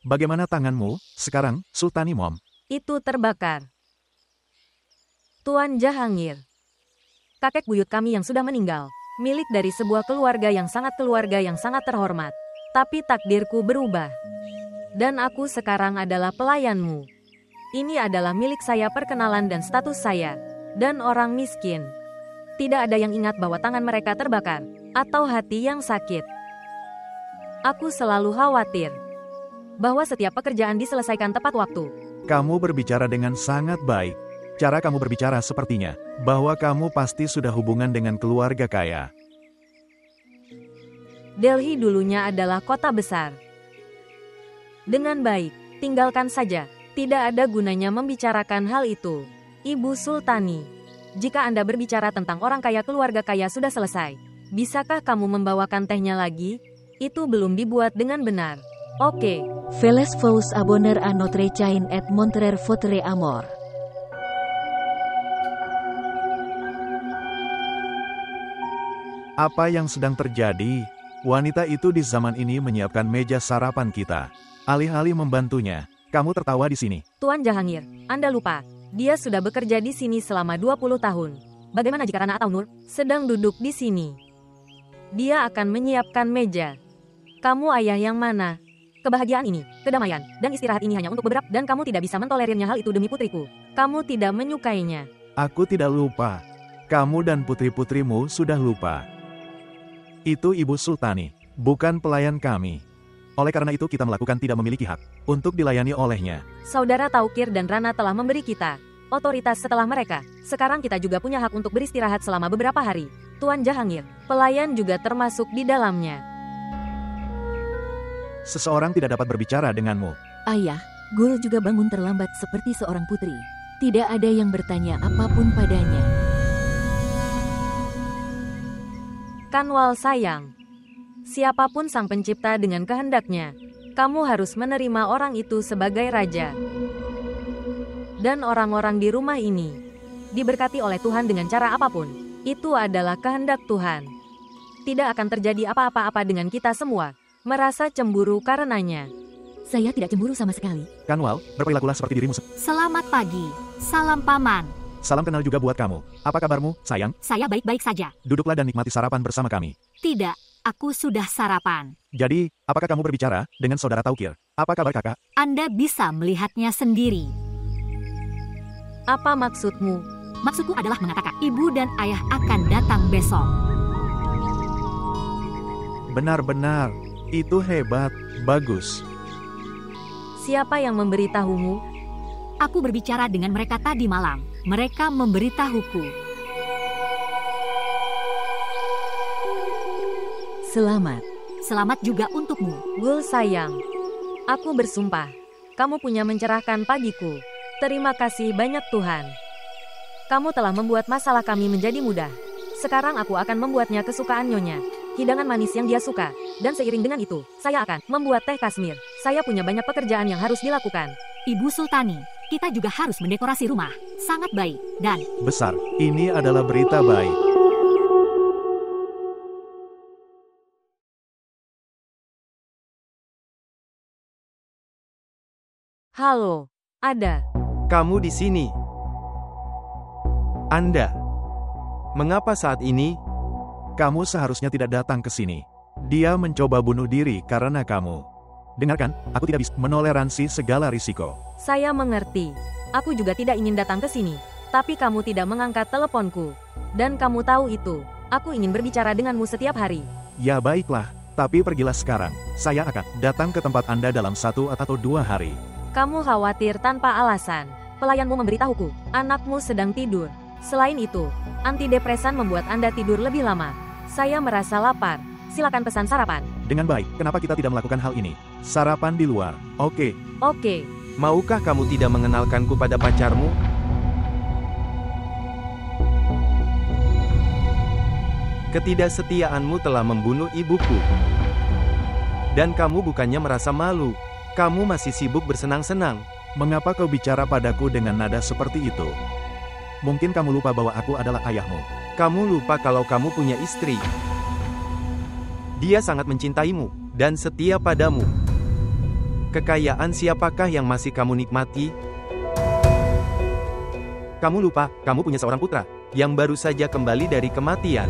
Bagaimana tanganmu, sekarang, Sultani Mom? Itu terbakar. Tuan Jahangir. Kakek buyut kami yang sudah meninggal. Milik dari sebuah keluarga yang sangat terhormat. Tapi takdirku berubah. Dan aku sekarang adalah pelayanmu. Ini adalah milik saya, perkenalan dan status saya. Dan orang miskin. Tidak ada yang ingat bahwa tangan mereka terbakar. Atau hati yang sakit. Aku selalu khawatir bahwa setiap pekerjaan diselesaikan tepat waktu. Kamu berbicara dengan sangat baik. Cara kamu berbicara sepertinya bahwa kamu pasti sudah hubungan dengan keluarga kaya. Delhi dulunya adalah kota besar. Dengan baik, tinggalkan saja. Tidak ada gunanya membicarakan hal itu. Ibu Sultani, jika Anda berbicara tentang orang kaya, keluarga kaya sudah selesai. Bisakah kamu membawakan tehnya lagi? Itu belum dibuat dengan benar. Oke. Veles vous abonner à notre chaîne et montrer votre amour. Apa yang sedang terjadi? Wanita itu di zaman ini menyiapkan meja sarapan kita. Alih-alih membantunya, kamu tertawa di sini. Tuan Jahangir, Anda lupa. Dia sudah bekerja di sini selama 20 tahun. Bagaimana jika Rana atau Nur sedang duduk di sini? Dia akan menyiapkan meja. Kamu ayah yang mana? Kebahagiaan ini, kedamaian, dan istirahat ini hanya untuk beberapa, dan kamu tidak bisa mentolerirnya. Hal itu demi putriku. Kamu tidak menyukainya. Aku tidak lupa. Kamu dan putri-putrimu sudah lupa. Itu Ibu Sultani, bukan pelayan kami. Oleh karena itu kita melakukan tidak memiliki hak untuk dilayani olehnya. Saudara Taukir dan Rana telah memberi kita otoritas setelah mereka. Sekarang kita juga punya hak untuk beristirahat selama beberapa hari. Tuan Jahangir, pelayan juga termasuk di dalamnya. Seseorang tidak dapat berbicara denganmu. Ayah, Gul juga bangun terlambat seperti seorang putri. Tidak ada yang bertanya apapun padanya. Kanwal sayang, siapapun sang pencipta dengan kehendaknya, kamu harus menerima orang itu sebagai raja. Dan orang-orang di rumah ini diberkati oleh Tuhan dengan cara apapun. Itu adalah kehendak Tuhan. Tidak akan terjadi apa-apa dengan kita semua. Merasa cemburu karenanya. Saya tidak cemburu sama sekali. Kanwal, berperilakulah seperti dirimu. Selamat pagi. Salam paman. Salam kenal juga buat kamu. Apa kabarmu, sayang? Saya baik-baik saja. Duduklah dan nikmati sarapan bersama kami. Tidak, aku sudah sarapan. Jadi, apakah kamu berbicara dengan saudara Taukir? Apa kabar kakak? Anda bisa melihatnya sendiri. Apa maksudmu? Maksudku adalah mengatakan ibu dan ayah akan datang besok. Benar-benar. Itu hebat, bagus. Siapa yang memberitahumu? Aku berbicara dengan mereka tadi malam. Mereka memberitahuku. Selamat. Selamat juga untukmu. Gul sayang, aku bersumpah, kamu punya mencerahkan pagiku. Terima kasih banyak Tuhan. Kamu telah membuat masalah kami menjadi mudah. Sekarang aku akan membuatnya kesukaan Nyonya. Hidangan manis yang dia suka. Dan seiring dengan itu, saya akan membuat teh kasmir. Saya punya banyak pekerjaan yang harus dilakukan. Ibu Sultani, kita juga harus mendekorasi rumah. Sangat baik dan besar. Ini adalah berita baik. Halo, ada. Kamu di sini. Anda. Mengapa saat ini? Kamu seharusnya tidak datang ke sini. Dia mencoba bunuh diri karena kamu. Dengarkan, aku tidak bisa menoleransi segala risiko. Saya mengerti. Aku juga tidak ingin datang ke sini. Tapi kamu tidak mengangkat teleponku. Dan kamu tahu itu. Aku ingin berbicara denganmu setiap hari. Ya baiklah, tapi pergilah sekarang. Saya akan datang ke tempat Anda dalam 1 atau 2 hari. Kamu khawatir tanpa alasan. Pelayanmu memberitahuku, anakmu sedang tidur. Selain itu, antidepresan membuat Anda tidur lebih lama. Saya merasa lapar. Silakan pesan sarapan. Dengan baik, kenapa kita tidak melakukan hal ini? Sarapan di luar. Oke. Oke. Maukah kamu tidak mengenalkanku pada pacarmu? Ketidaksetiaanmu telah membunuh ibuku. Dan kamu bukannya merasa malu. Kamu masih sibuk bersenang-senang. Mengapa kau bicara padaku dengan nada seperti itu? Mungkin kamu lupa bahwa aku adalah ayahmu. Kamu lupa kalau kamu punya istri. Dia sangat mencintaimu dan setia padamu. Kekayaan siapakah yang masih kamu nikmati? Kamu lupa, kamu punya seorang putra, yang baru saja kembali dari kematian.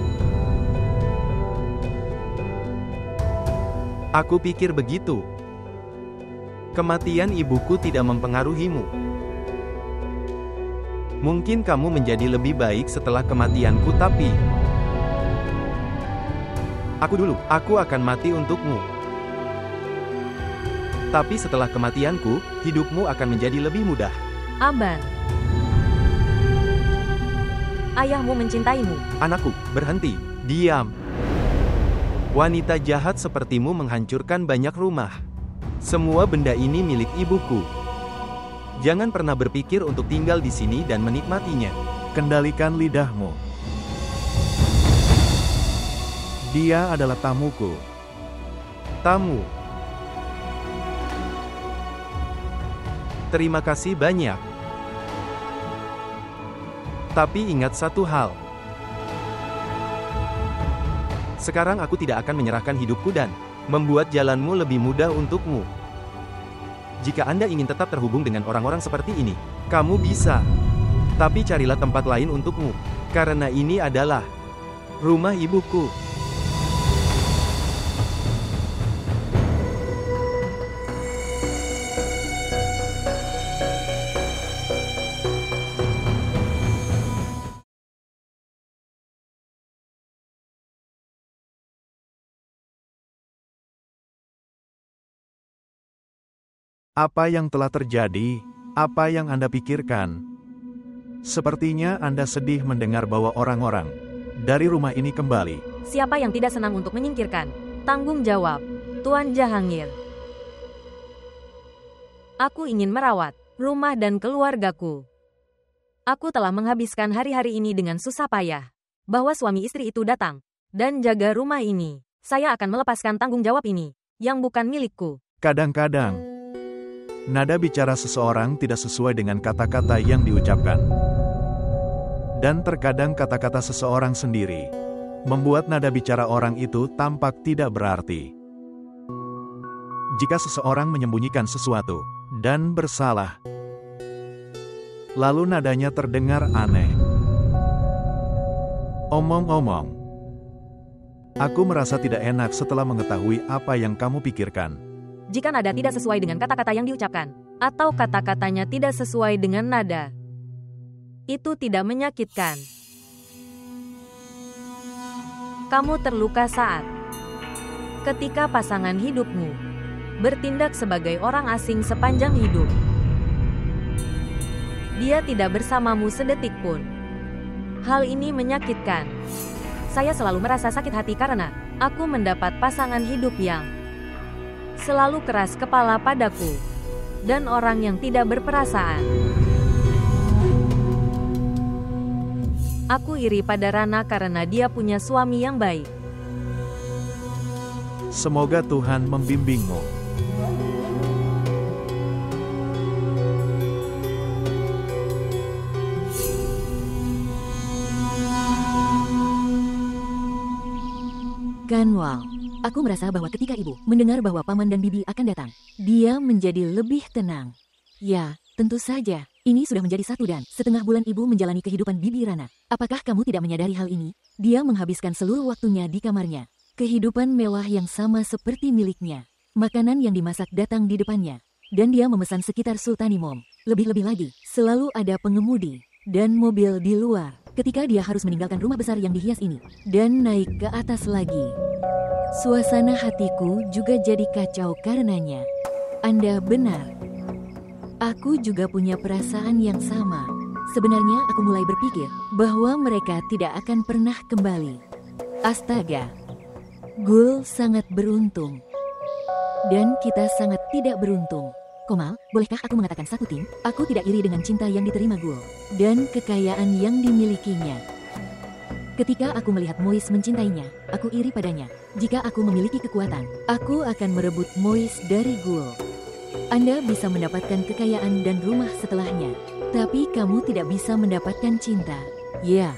Aku pikir begitu. Kematian ibuku tidak mempengaruhimu. Mungkin kamu menjadi lebih baik setelah kematianku, tapi... Aku akan mati untukmu. Tapi setelah kematianku, hidupmu akan menjadi lebih mudah. Aban. Ayahmu mencintaimu. Anakku, berhenti. Diam. Wanita jahat sepertimu menghancurkan banyak rumah. Semua benda ini milik ibuku. Jangan pernah berpikir untuk tinggal di sini dan menikmatinya. Kendalikan lidahmu. Dia adalah tamuku. Tamu. Terima kasih banyak. Tapi ingat satu hal. Sekarang aku tidak akan menyerahkan hidupku dan membuat jalanmu lebih mudah untukmu. Jika Anda ingin tetap terhubung dengan orang-orang seperti ini, kamu bisa. Tapi carilah tempat lain untukmu. Karena ini adalah rumah ibuku. Apa yang telah terjadi? Apa yang Anda pikirkan? Sepertinya Anda sedih mendengar bahwa orang-orang dari rumah ini kembali. Siapa yang tidak senang untuk menyingkirkan tanggung jawab, Tuan Jahangir? Aku ingin merawat rumah dan keluargaku. Aku telah menghabiskan hari-hari ini dengan susah payah. Bahwa suami istri itu datang dan jaga rumah ini. Saya akan melepaskan tanggung jawab ini, yang bukan milikku. Kadang-kadang, nada bicara seseorang tidak sesuai dengan kata-kata yang diucapkan. Dan terkadang kata-kata seseorang sendiri membuat nada bicara orang itu tampak tidak berarti. Jika seseorang menyembunyikan sesuatu dan bersalah, lalu nadanya terdengar aneh. Omong-omong, aku merasa tidak enak setelah mengetahui apa yang kamu pikirkan. Jika nada tidak sesuai dengan kata-kata yang diucapkan, atau kata-katanya tidak sesuai dengan nada, itu tidak menyakitkan. Kamu terluka saat ketika pasangan hidupmu bertindak sebagai orang asing sepanjang hidup. Dia tidak bersamamu sedetik pun. Hal ini menyakitkan. Saya selalu merasa sakit hati karena aku mendapat pasangan hidup yang selalu keras kepala padaku, dan orang yang tidak berperasaan. Aku iri pada Rana karena dia punya suami yang baik. Semoga Tuhan membimbingmu. Ganwal. Aku merasa bahwa ketika ibu mendengar bahwa paman dan bibi akan datang, dia menjadi lebih tenang. Ya, tentu saja. Ini sudah menjadi 1,5 bulan ibu menjalani kehidupan bibi Rana. Apakah kamu tidak menyadari hal ini? Dia menghabiskan seluruh waktunya di kamarnya. Kehidupan mewah yang sama seperti miliknya. Makanan yang dimasak datang di depannya. Dan dia memesan sekitar Sultanimom. Lebih-lebih lagi, selalu ada pengemudi dan mobil di luar. Ketika dia harus meninggalkan rumah besar yang dihias ini dan naik ke atas lagi. Suasana hatiku juga jadi kacau karenanya. Anda benar. Aku juga punya perasaan yang sama. Sebenarnya aku mulai berpikir bahwa mereka tidak akan pernah kembali. Astaga. Gul sangat beruntung. Dan kita sangat tidak beruntung. Komal, bolehkah aku mengatakan satu tim? Aku tidak iri dengan cinta yang diterima Gul dan kekayaan yang dimilikinya. Ketika aku melihat Mois mencintainya, aku iri padanya. Jika aku memiliki kekuatan, aku akan merebut Mois dari Gul. Anda bisa mendapatkan kekayaan dan rumah setelahnya, tapi kamu tidak bisa mendapatkan cinta. Ya,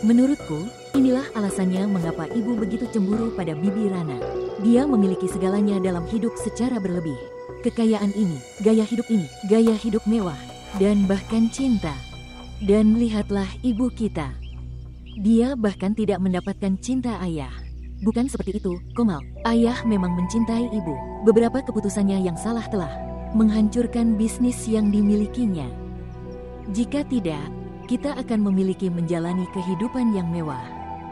menurutku, inilah alasannya mengapa ibu begitu cemburu pada Bibi Rana. Dia memiliki segalanya dalam hidup secara berlebih. kekayaan ini, gaya hidup mewah, dan bahkan cinta. Dan lihatlah ibu kita. Dia bahkan tidak mendapatkan cinta ayah. Bukan seperti itu, Komal. Ayah memang mencintai ibu. Beberapa keputusannya yang salah telah menghancurkan bisnis yang dimilikinya. Jika tidak, kita akan memiliki menjalani kehidupan yang mewah.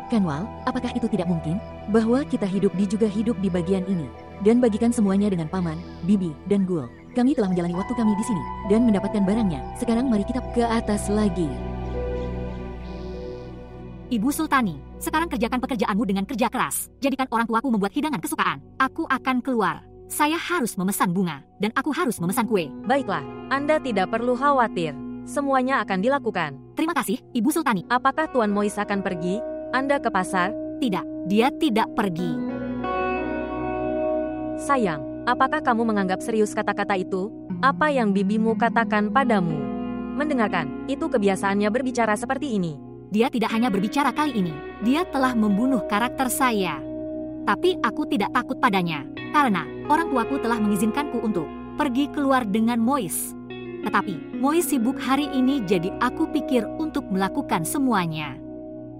Kanwal, apakah itu tidak mungkin? Bahwa kita hidup di bagian ini. Dan bagikan semuanya dengan Paman, Bibi, dan Gul. Kami telah menjalani waktu kami di sini. Dan mendapatkan barangnya. Sekarang mari kita ke atas lagi. Ibu Sultani, sekarang kerjakan pekerjaanmu dengan kerja keras. Jadikan orang tuaku membuat hidangan kesukaan. Aku akan keluar. Saya harus memesan bunga, dan aku harus memesan kue. Baiklah, Anda tidak perlu khawatir. Semuanya akan dilakukan. Terima kasih, Ibu Sultani. Apakah Tuan Mois akan pergi? Anda ke pasar? Tidak, dia tidak pergi. Sayang, apakah kamu menganggap serius kata-kata itu? Apa yang bibimu katakan padamu? Mendengarkan, itu kebiasaannya berbicara seperti ini. Dia tidak hanya berbicara kali ini, dia telah membunuh karakter saya. Tapi aku tidak takut padanya, karena orang tuaku telah mengizinkanku untuk pergi keluar dengan Mois. Tetapi Mois sibuk hari ini, jadi aku pikir untuk melakukan semuanya.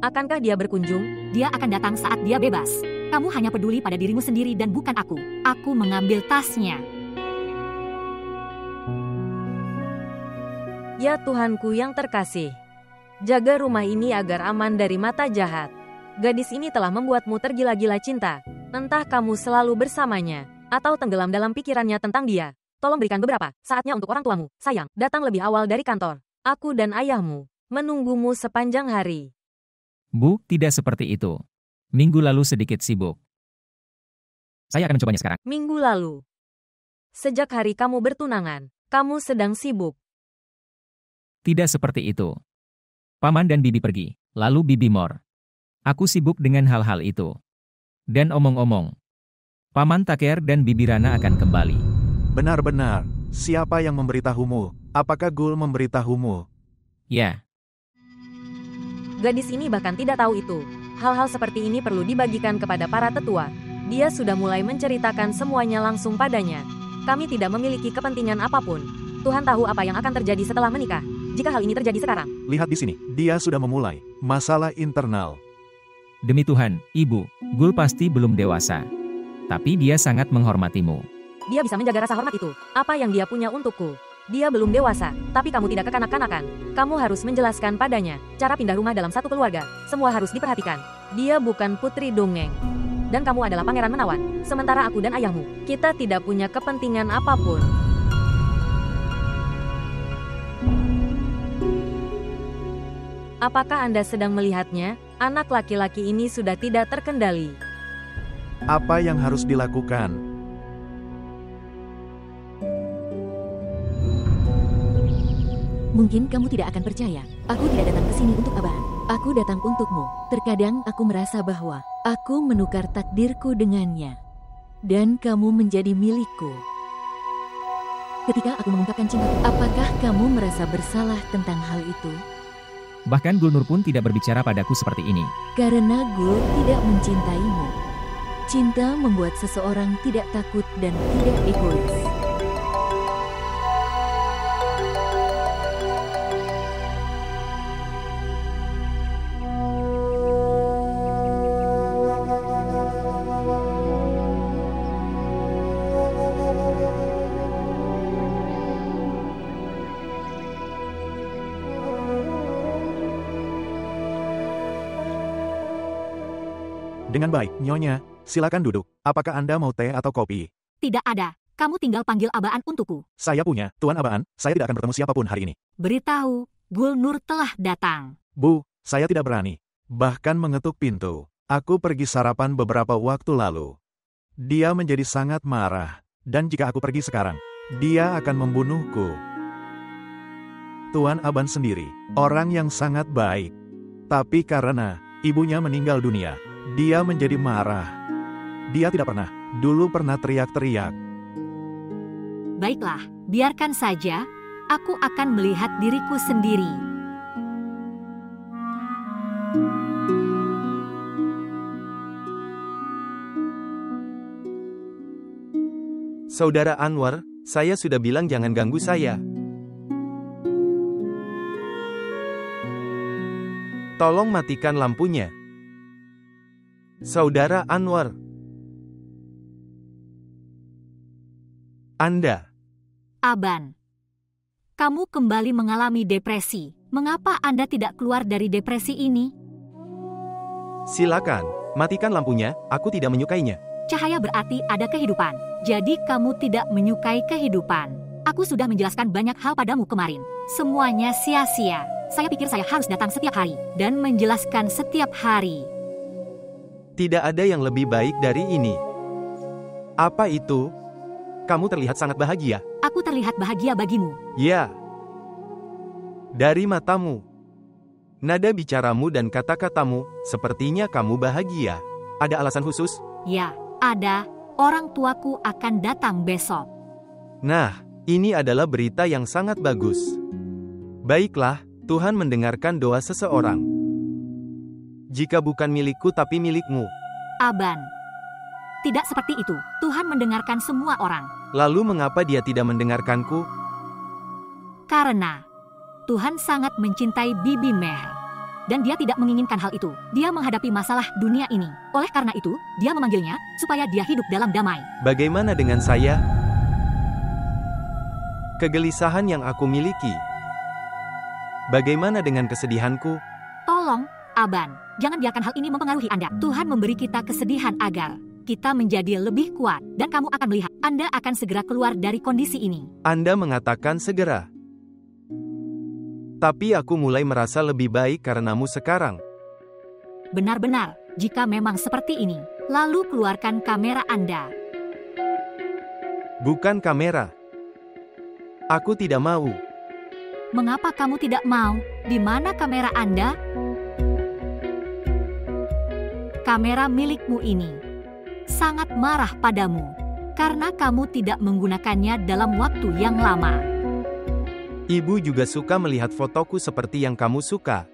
Akankah dia berkunjung? Dia akan datang saat dia bebas. Kamu hanya peduli pada dirimu sendiri dan bukan aku. Aku mengambil tasnya. Ya Tuhanku yang terkasih. Jaga rumah ini agar aman dari mata jahat. Gadis ini telah membuatmu tergila-gila cinta. Entah kamu selalu bersamanya, atau tenggelam dalam pikirannya tentang dia. Tolong berikan beberapa saatnya untuk orang tuamu. Sayang, datang lebih awal dari kantor. Aku dan ayahmu menunggumu sepanjang hari. Bu, tidak seperti itu. Minggu lalu sedikit sibuk. Saya akan mencobanya sekarang. Minggu lalu. Sejak hari kamu bertunangan, kamu sedang sibuk. Tidak seperti itu. Paman dan Bibi pergi, lalu Bibi mor. Aku sibuk dengan hal-hal itu. Dan omong-omong, Paman Taker dan Bibi Rana akan kembali. Benar-benar. Siapa yang memberitahumu? Apakah Gul memberitahumu? Ya. Gadis ini bahkan tidak tahu itu. Hal-hal seperti ini perlu dibagikan kepada para tetua. Dia sudah mulai menceritakan semuanya langsung padanya. Kami tidak memiliki kepentingan apapun. Tuhan tahu apa yang akan terjadi setelah menikah. Jika hal ini terjadi sekarang. Lihat di sini, dia sudah memulai masalah internal. Demi Tuhan, Ibu, Gul pasti belum dewasa. Tapi dia sangat menghormatimu. Dia bisa menjaga rasa hormat itu. Apa yang dia punya untukku? Dia belum dewasa, tapi kamu tidak kekanak-kanakan. Kamu harus menjelaskan padanya cara pindah rumah dalam satu keluarga. Semua harus diperhatikan. Dia bukan putri dongeng. Dan kamu adalah pangeran menawan. Sementara aku dan ayahmu, kita tidak punya kepentingan apapun. Apakah Anda sedang melihatnya? Anak laki-laki ini sudah tidak terkendali. Apa yang harus dilakukan? Mungkin kamu tidak akan percaya. Aku tidak datang ke sini untuk abang. Aku datang untukmu. Terkadang aku merasa bahwa aku menukar takdirku dengannya. Dan kamu menjadi milikku. Ketika aku mengungkapkan cinta, apakah kamu merasa bersalah tentang hal itu? Bahkan Gulnur pun tidak berbicara padaku seperti ini. Karena Gul tidak mencintaimu. Cinta membuat seseorang tidak takut dan tidak egois. Dengan baik, Nyonya. Silakan duduk. Apakah Anda mau teh atau kopi? Tidak ada. Kamu tinggal panggil Abaan untukku. Saya punya, Tuan Abaan. Saya tidak akan bertemu siapapun hari ini. Beritahu, Gulnur telah datang. Bu, saya tidak berani. Bahkan mengetuk pintu. Aku pergi sarapan beberapa waktu lalu. Dia menjadi sangat marah. Dan jika aku pergi sekarang, dia akan membunuhku. Tuan Aban sendiri, orang yang sangat baik. Tapi karena ibunya meninggal dunia, dia menjadi marah. Dia tidak pernah, dulu pernah teriak-teriak. Baiklah, biarkan saja. Aku akan melihat diriku sendiri. Saudara Anwar, saya sudah bilang jangan ganggu saya. Tolong matikan lampunya. Saudara Anwar. Anda. Aban, kamu kembali mengalami depresi. Mengapa Anda tidak keluar dari depresi ini? Silakan, matikan lampunya, aku tidak menyukainya. Cahaya berarti ada kehidupan. Jadi kamu tidak menyukai kehidupan. Aku sudah menjelaskan banyak hal padamu kemarin. Semuanya sia-sia. Saya pikir saya harus datang setiap hari dan menjelaskan setiap hari. Tidak ada yang lebih baik dari ini. Apa itu? Kamu terlihat sangat bahagia. Aku terlihat bahagia bagimu. Ya. Dari matamu, nada bicaramu dan kata-katamu, sepertinya kamu bahagia. Ada alasan khusus? Ya, ada. Orang tuaku akan datang besok. Nah, ini adalah berita yang sangat bagus. Baiklah, Tuhan mendengarkan doa seseorang. Jika bukan milikku tapi milikmu. Aban, tidak seperti itu. Tuhan mendengarkan semua orang. Lalu mengapa dia tidak mendengarkanku? Karena Tuhan sangat mencintai Bibi Mer. Dan dia tidak menginginkan hal itu. Dia menghadapi masalah dunia ini. Oleh karena itu, dia memanggilnya supaya dia hidup dalam damai. Bagaimana dengan saya? Kegelisahan yang aku miliki. Bagaimana dengan kesedihanku? Tolong, Aban, jangan biarkan hal ini mempengaruhi Anda. Tuhan memberi kita kesedihan agar kita menjadi lebih kuat. Dan kamu akan melihat, Anda akan segera keluar dari kondisi ini. Anda mengatakan segera. Tapi aku mulai merasa lebih baik karenamu sekarang. Benar-benar, jika memang seperti ini, lalu keluarkan kamera Anda. Bukan kamera. Aku tidak mau. Mengapa kamu tidak mau? Di mana kamera Anda? Kamera milikmu ini sangat marah padamu karena kamu tidak menggunakannya dalam waktu yang lama. Ibu juga suka melihat fotoku seperti yang kamu suka.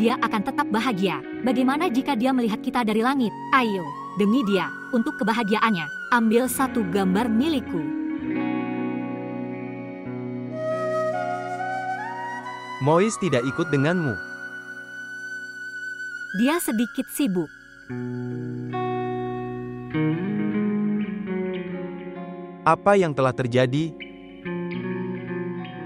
Dia akan tetap bahagia. Bagaimana jika dia melihat kita dari langit? Ayo, demi dia, untuk kebahagiaannya, ambil satu gambar milikku. Mois tidak ikut denganmu. Dia sedikit sibuk. Apa yang telah terjadi?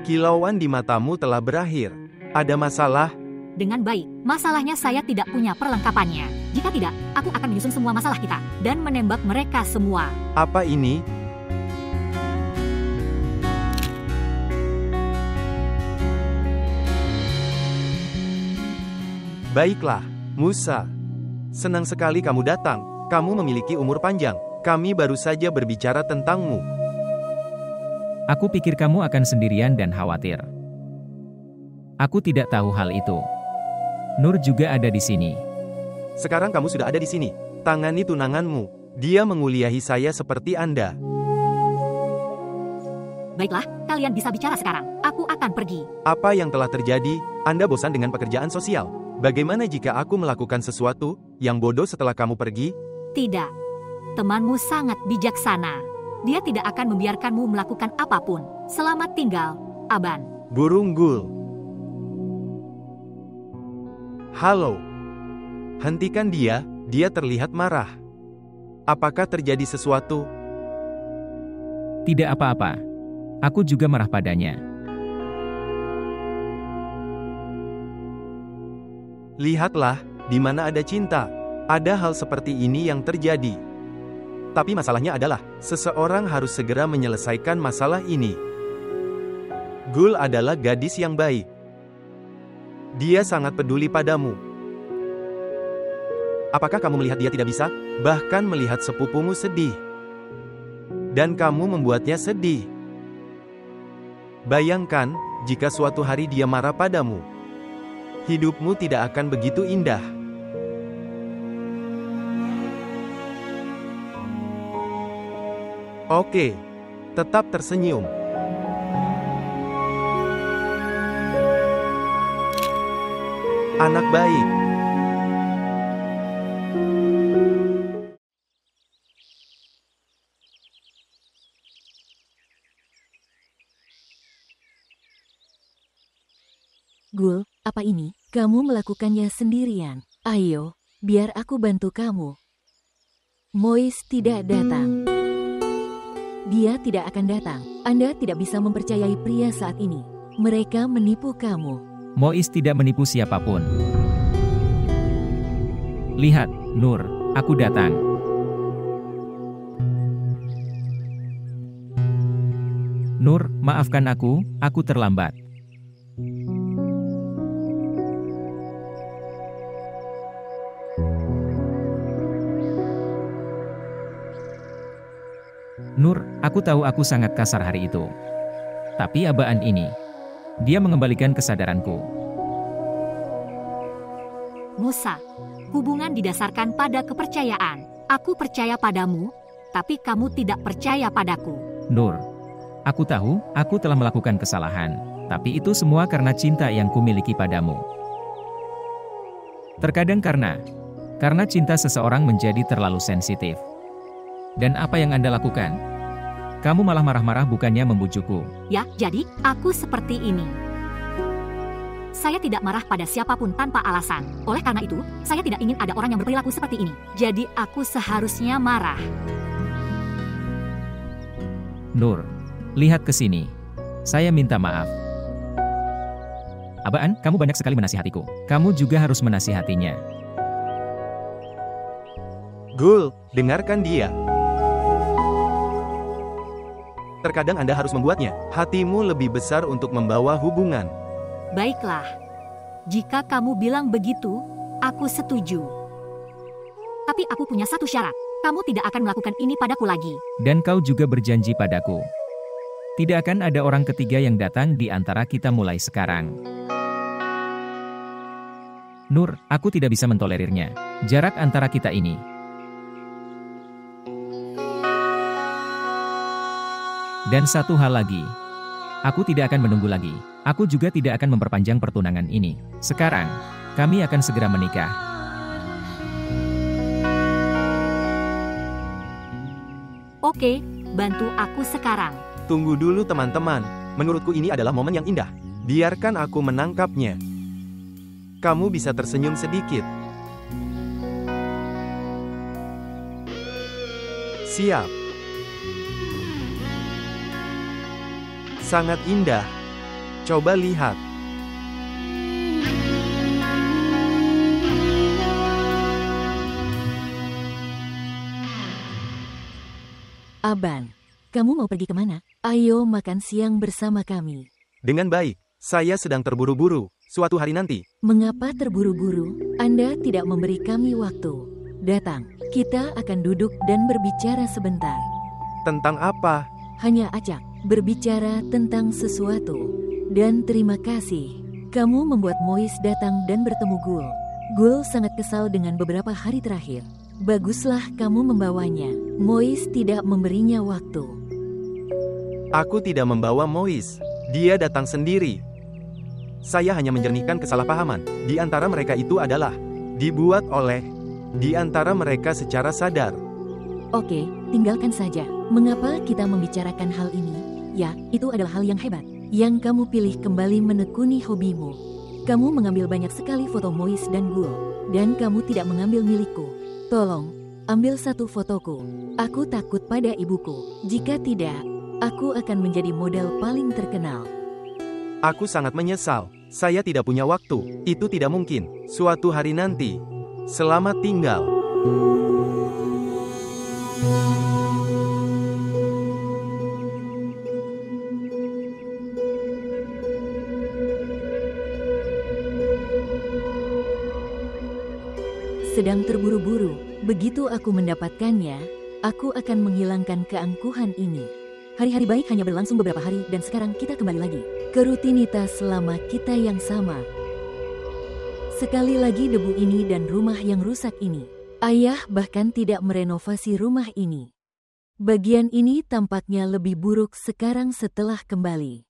Kilauan di matamu telah berakhir. Ada masalah? Dengan baik, masalahnya saya tidak punya perlengkapannya. Jika tidak, aku akan menyusun semua masalah kita dan menembak mereka semua. Apa ini? Baiklah, Musa. Senang sekali kamu datang. Kamu memiliki umur panjang. Kami baru saja berbicara tentangmu. Aku pikir kamu akan sendirian dan khawatir. Aku tidak tahu hal itu. Nur juga ada di sini. Sekarang kamu sudah ada di sini. Tangani tunanganmu. Dia menguliahi saya seperti Anda. Baiklah, kalian bisa bicara sekarang. Aku akan pergi. Apa yang telah terjadi? Anda bosan dengan pekerjaan sosial. Bagaimana jika aku melakukan sesuatu yang bodoh setelah kamu pergi? Tidak. Temanmu sangat bijaksana. Dia tidak akan membiarkanmu melakukan apapun. Selamat tinggal, Aban. Burung Gul. Halo. Hentikan dia terlihat marah. Apakah terjadi sesuatu? Tidak apa-apa. Aku juga marah padanya. Lihatlah, di mana ada cinta. Ada hal seperti ini yang terjadi. Tapi masalahnya adalah, seseorang harus segera menyelesaikan masalah ini. Gul adalah gadis yang baik. Dia sangat peduli padamu. Apakah kamu melihat dia tidak bisa? Bahkan melihat sepupumu sedih. Dan kamu membuatnya sedih. Bayangkan, jika suatu hari dia marah padamu. Hidupmu tidak akan begitu indah. Oke, tetap tersenyum. Anak baik. Gul, apa ini? Kamu melakukannya sendirian. Ayo, biar aku bantu kamu. Mois tidak datang. Dia tidak akan datang. Anda tidak bisa mempercayai pria saat ini. Mereka menipu kamu. Mois tidak menipu siapapun. Lihat, Nur, aku datang. Nur, maafkan aku terlambat. Nur, aku tahu aku sangat kasar hari itu. Tapi abaan ini, dia mengembalikan kesadaranku. Musa, hubungan didasarkan pada kepercayaan. Aku percaya padamu, tapi kamu tidak percaya padaku. Nur, aku tahu, aku telah melakukan kesalahan. Tapi itu semua karena cinta yang kumiliki padamu. Terkadang karena cinta seseorang menjadi terlalu sensitif. Dan apa yang Anda lakukan? Kamu malah marah-marah bukannya membujukku. Ya, jadi aku seperti ini. Saya tidak marah pada siapapun tanpa alasan. Oleh karena itu, saya tidak ingin ada orang yang berperilaku seperti ini. Jadi aku seharusnya marah. Nur, lihat ke sini. Saya minta maaf. Abaan, kamu banyak sekali menasihatiku. Kamu juga harus menasihatinya. Gul, dengarkan dia. Terkadang Anda harus membuatnya hatimu lebih besar untuk membawa hubungan. Baiklah. Jika kamu bilang begitu, aku setuju. Tapi aku punya satu syarat. Kamu tidak akan melakukan ini padaku lagi. Dan kau juga berjanji padaku. Tidak akan ada orang ketiga yang datang di antara kita mulai sekarang. Nur, aku tidak bisa mentolerirnya. Jarak antara kita ini. Dan satu hal lagi. Aku tidak akan menunggu lagi. Aku juga tidak akan memperpanjang pertunangan ini. Sekarang, kami akan segera menikah. Oke, bantu aku sekarang. Tunggu dulu teman-teman. Menurutku ini adalah momen yang indah. Biarkan aku menangkapnya. Kamu bisa tersenyum sedikit. Siap. Sangat indah. Coba lihat. Aban, kamu mau pergi kemana? Ayo makan siang bersama kami. Dengan baik. Saya sedang terburu-buru. Suatu hari nanti. Mengapa terburu-buru? Anda tidak memberi kami waktu. Datang, kita akan duduk dan berbicara sebentar. Tentang apa? Hanya acak, berbicara tentang sesuatu. Dan terima kasih, kamu membuat Mois datang dan bertemu Gul. Gul sangat kesal dengan beberapa hari terakhir. Baguslah kamu membawanya. Mois tidak memberinya waktu. Aku tidak membawa Mois. Dia datang sendiri. Saya hanya menjernihkan kesalahpahaman. Di antara mereka itu adalah dibuat oleh di antara mereka secara sadar. Oke, tinggalkan saja. Mengapa kita membicarakan hal ini? Ya, itu adalah hal yang hebat. Yang kamu pilih kembali menekuni hobimu. Kamu mengambil banyak sekali foto Mois dan Gul. Dan kamu tidak mengambil milikku. Tolong, ambil satu fotoku. Aku takut pada ibuku. Jika tidak, aku akan menjadi model paling terkenal. Aku sangat menyesal. Saya tidak punya waktu. Itu tidak mungkin. Suatu hari nanti. Selamat tinggal. Sedang terburu-buru, begitu aku mendapatkannya, aku akan menghilangkan keangkuhan ini. Hari-hari baik hanya berlangsung beberapa hari dan sekarang kita kembali lagi ke rutinitas lama kita yang sama. Sekali lagi debu ini dan rumah yang rusak ini. Ayah bahkan tidak merenovasi rumah ini. Bagian ini tampaknya lebih buruk sekarang setelah kembali.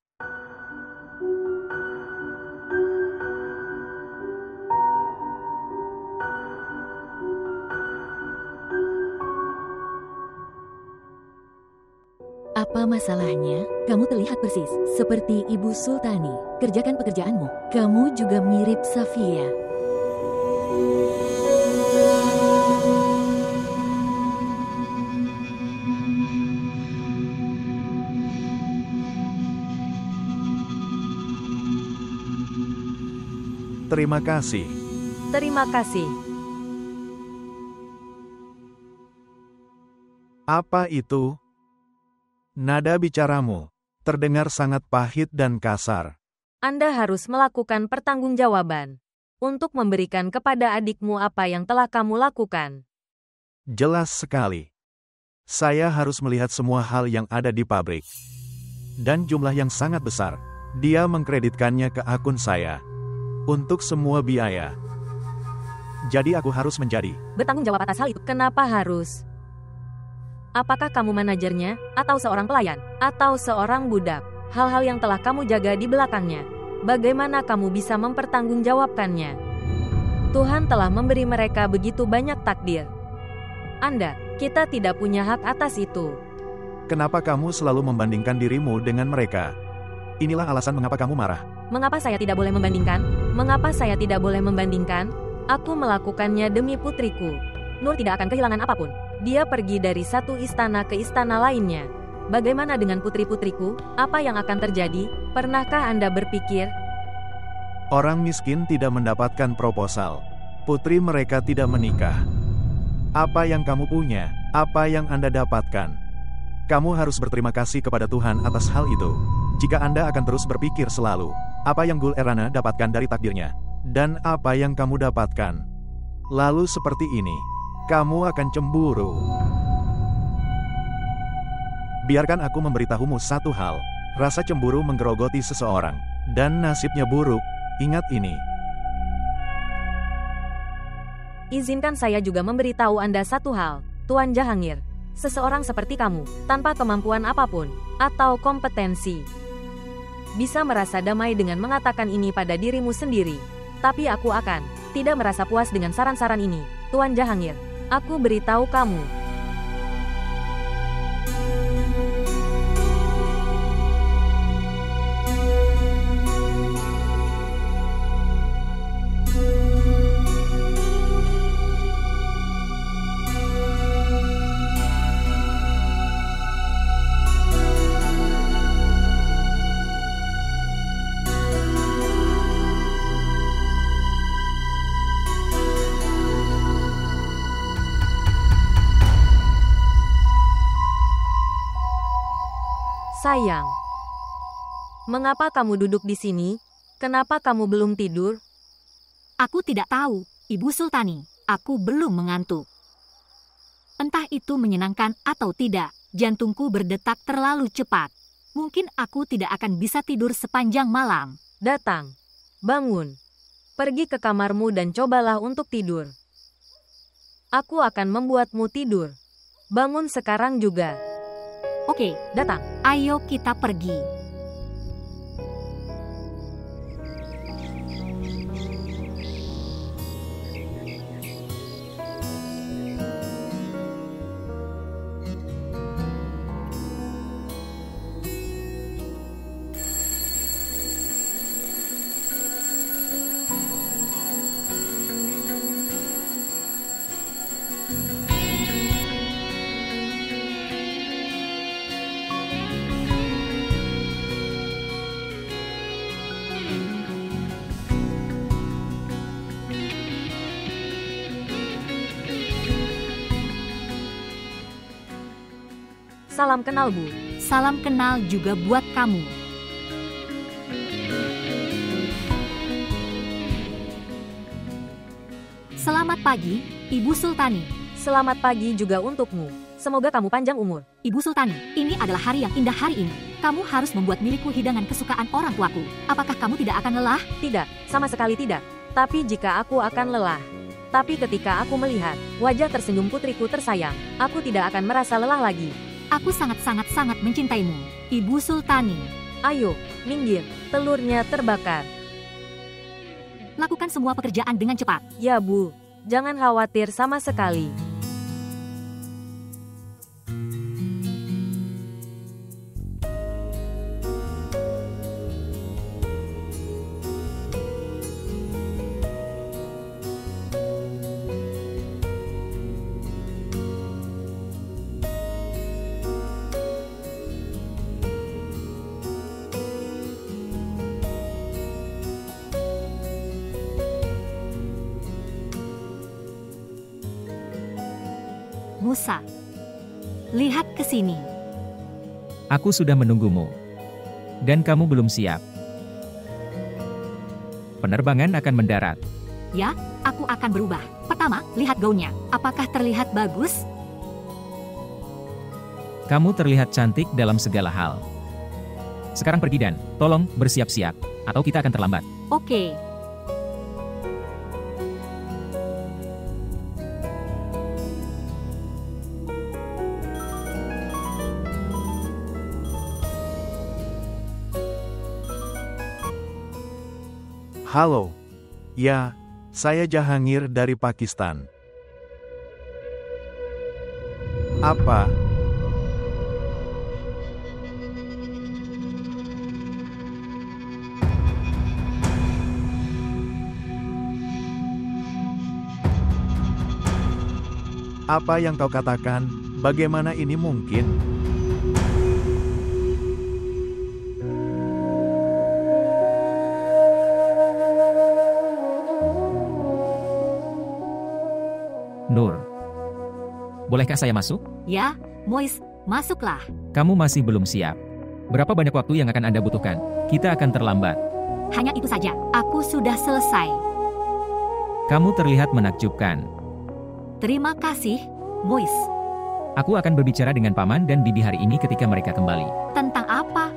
Apa masalahnya? Kamu terlihat persis seperti Ibu Sultani. Kerjakan pekerjaanmu. Kamu juga mirip Safia. Terima kasih. Terima kasih. Apa itu? Nada bicaramu terdengar sangat pahit dan kasar. Anda harus melakukan pertanggungjawaban untuk memberikan kepada adikmu apa yang telah kamu lakukan. Jelas sekali. Saya harus melihat semua hal yang ada di pabrik. Dan jumlah yang sangat besar. Dia mengkreditkannya ke akun saya. Untuk semua biaya. Jadi aku harus menjadi Bertanggung jawab atas hal itu. Kenapa harus? Apakah kamu manajernya, atau seorang pelayan, atau seorang budak? Hal-hal yang telah kamu jaga di belakangnya. Bagaimana kamu bisa mempertanggungjawabkannya? Tuhan telah memberi mereka begitu banyak takdir. Kita tidak punya hak atas itu. Kenapa kamu selalu membandingkan dirimu dengan mereka? Inilah alasan mengapa kamu marah. Mengapa saya tidak boleh membandingkan? Mengapa saya tidak boleh membandingkan? Aku melakukannya demi putriku. Nur tidak akan kehilangan apapun. Dia pergi dari satu istana ke istana lainnya. Bagaimana dengan putri-putriku? Apa yang akan terjadi? Pernahkah Anda berpikir? Orang miskin tidak mendapatkan proposal. Putri mereka tidak menikah. Apa yang kamu punya? Apa yang Anda dapatkan? Kamu harus berterima kasih kepada Tuhan atas hal itu. Jika Anda akan terus berpikir selalu, apa yang Gul Erana dapatkan dari takdirnya, dan apa yang kamu dapatkan. Lalu seperti ini, kamu akan cemburu. Biarkan aku memberitahumu satu hal, rasa cemburu menggerogoti seseorang, dan nasibnya buruk, ingat ini. Izinkan saya juga memberitahu Anda satu hal, Tuan Jahangir. Seseorang seperti kamu, tanpa kemampuan apapun, atau kompetensi, bisa merasa damai dengan mengatakan ini pada dirimu sendiri. Tapi aku akan tidak merasa puas dengan saran-saran ini, Tuan Jahangir. Aku beritahu kamu. Sayang, mengapa kamu duduk di sini? Kenapa kamu belum tidur? Aku tidak tahu, Ibu Sultani. Aku belum mengantuk. Entah itu menyenangkan atau tidak, jantungku berdetak terlalu cepat. Mungkin aku tidak akan bisa tidur sepanjang malam. Datang, bangun, pergi ke kamarmu dan cobalah untuk tidur. Aku akan membuatmu tidur. Bangun sekarang juga. Oke, Datang. ayo kita pergi. Salam kenal, Bu. Salam kenal juga buat kamu. Selamat pagi, Ibu Sultani. Selamat pagi juga untukmu. Semoga kamu panjang umur. Ibu Sultani, ini adalah hari yang indah hari ini. Kamu harus membuat milikku hidangan kesukaan orang tuaku. Apakah kamu tidak akan lelah? Tidak, sama sekali tidak. Tapi jika aku akan lelah. Tapi ketika aku melihat wajah tersenyum putriku tersayang, aku tidak akan merasa lelah lagi. Aku sangat-sangat-sangat mencintaimu, Ibu Sultani. Ayo, minggir. Telurnya terbakar. Lakukan semua pekerjaan dengan cepat. Ya, Bu. Jangan khawatir sama sekali. Musa. Lihat ke sini. Aku sudah menunggumu. Dan kamu belum siap. Penerbangan akan mendarat. Ya, aku akan berubah. Pertama, lihat gaunnya. Apakah terlihat bagus? Kamu terlihat cantik dalam segala hal. Sekarang pergi dan tolong bersiap-siap, atau kita akan terlambat. Oke. Halo. Ya, saya Jahangir dari Pakistan. Apa? Apa yang kau katakan? Bagaimana ini mungkin? Nur. Bolehkah saya masuk? Ya, Mois, masuklah. Kamu masih belum siap. Berapa banyak waktu yang akan Anda butuhkan? Kita akan terlambat. Hanya itu saja, aku sudah selesai. Kamu terlihat menakjubkan. Terima kasih, Mois. Aku akan berbicara dengan Paman dan Bibi hari ini ketika mereka kembali. Tentang apa?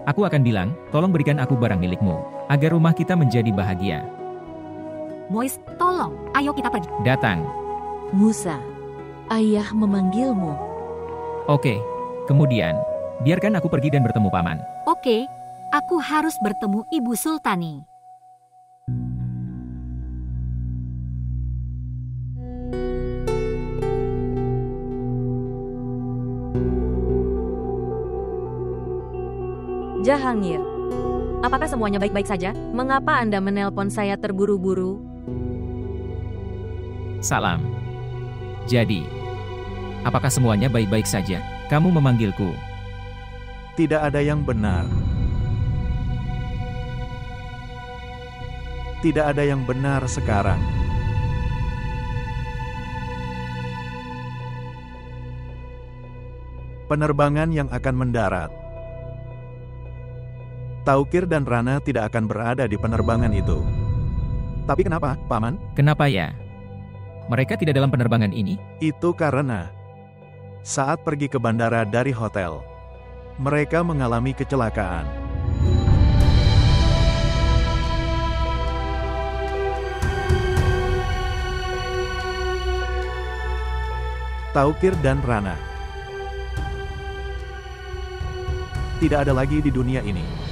Aku akan bilang, tolong berikan aku barang milikmu, agar rumah kita menjadi bahagia. Mois, tolong, ayo kita pergi. Datang. Musa, ayah memanggilmu. Oke. Kemudian, biarkan aku pergi dan bertemu Paman. Oke, aku harus bertemu Ibu Sultani. Jahangir. Apakah semuanya baik-baik saja? Mengapa Anda menelpon saya terburu-buru? Salam. Jadi, apakah semuanya baik-baik saja? Kamu memanggilku. Tidak ada yang benar. Tidak ada yang benar sekarang. Penerbangan yang akan mendarat. Taukir dan Rana tidak akan berada di penerbangan itu. Tapi kenapa, Paman? Kenapa ya? Mereka tidak dalam penerbangan ini? Itu karena saat pergi ke bandara dari hotel, mereka mengalami kecelakaan. Taukir dan Rana tidak ada lagi di dunia ini.